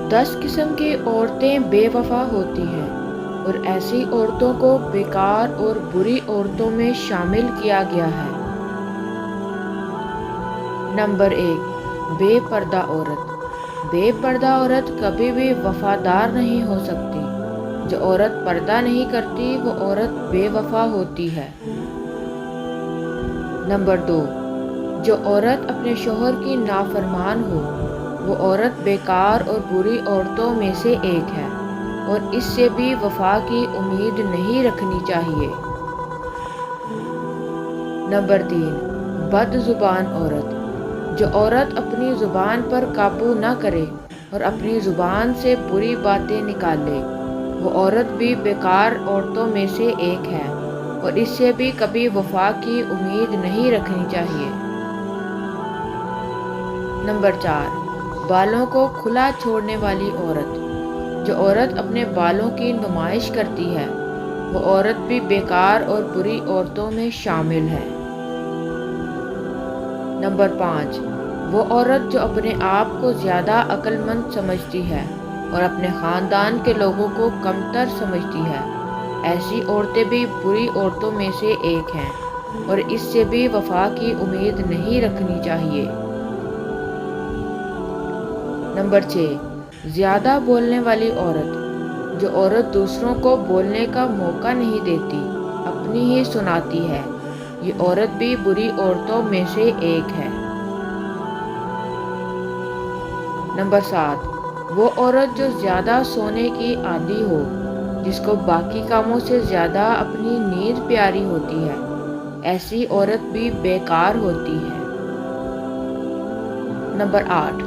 10 قسم کی عورتیں بے وفا ہوتی ہیں اور ایسی عورتوں کو بیکار اور بری عورتوں میں شامل کیا گیا ہے۔ نمبر 1، بے پردہ عورت۔ بے پردہ عورت کبھی بھی وفادار نہیں ہو سکتی۔ جو عورت پردہ نہیں کرتی وہ عورت بے وفا ہوتی ہے۔ نمبر 2، جو عورت اپنے شوہر کی نافرمان ہو وہ عورت بیکار اور بری عورتوں میں سے ایک ہے اور اس سے بھی وفا کی امید نہیں رکھنی چاہیے۔ نمبر 3، بد زبان عورت۔ جو عورت اپنی زبان پر قابو نہ کرے اور اپنی زبان سے بری باتیں نکالے وہ عورت بھی بیکار عورتوں میں سے ایک ہے اور اس سے بھی کبھی وفا کی امید نہیں رکھنی چاہیے۔ نمبر 4، بالوں کو کھلا چھوڑنے والی عورت۔ جو عورت اپنے بالوں کی نمائش کرتی ہے وہ عورت بھی بیکار اور بری عورتوں میں شامل ہے۔ نمبر 5، وہ عورت جو اپنے آپ کو زیادہ عقل مند سمجھتی ہے اور اپنے خاندان کے لوگوں کو کمتر سمجھتی ہے۔ ایسی عورتیں بھی بری عورتوں میں سے ایک ہیں اور اس سے بھی وفا کی امید نہیں رکھنی چاہیے۔ نمبر 6، زیادہ بولنے والی عورت۔ جو عورت دوسروں کو بولنے کا موقع نہیں دیتی، اپنی ہی سناتی ہے، یہ عورت بھی بری عورتوں میں سے ایک ہے۔ نمبر 7، وہ عورت جو زیادہ سونے کی عادی ہو، جس کو باقی کاموں سے زیادہ اپنی نیند پیاری ہوتی ہے، ایسی عورت بھی بیکار ہوتی ہے۔ نمبر 8،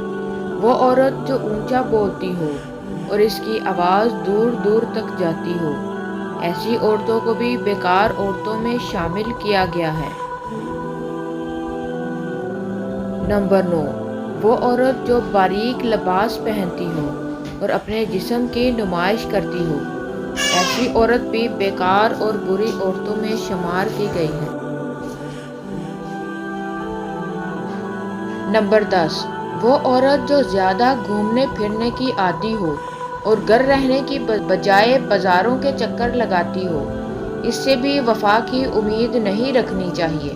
وہ عورت جو اونچا بولتی ہو اور اس کی آواز دور دور تک جاتی ہو، ایسی عورتوں کو بھی بیکار عورتوں میں شامل کیا گیا ہے۔ نمبر 9، وہ عورت جو باریک لباس پہنتی ہو اور اپنے جسم کی نمائش کرتی ہو، ایسی عورت بھی بیکار اور بری عورتوں میں شمار کی گئی ہے۔ نمبر 10، وہ عورت جو زیادہ گھومنے پھرنے کی عادی ہو اور گھر رہنے کی بجائے بازاروں کے چکر لگاتی ہو، اس سے بھی وفا کی امید نہیں رکھنی چاہیے۔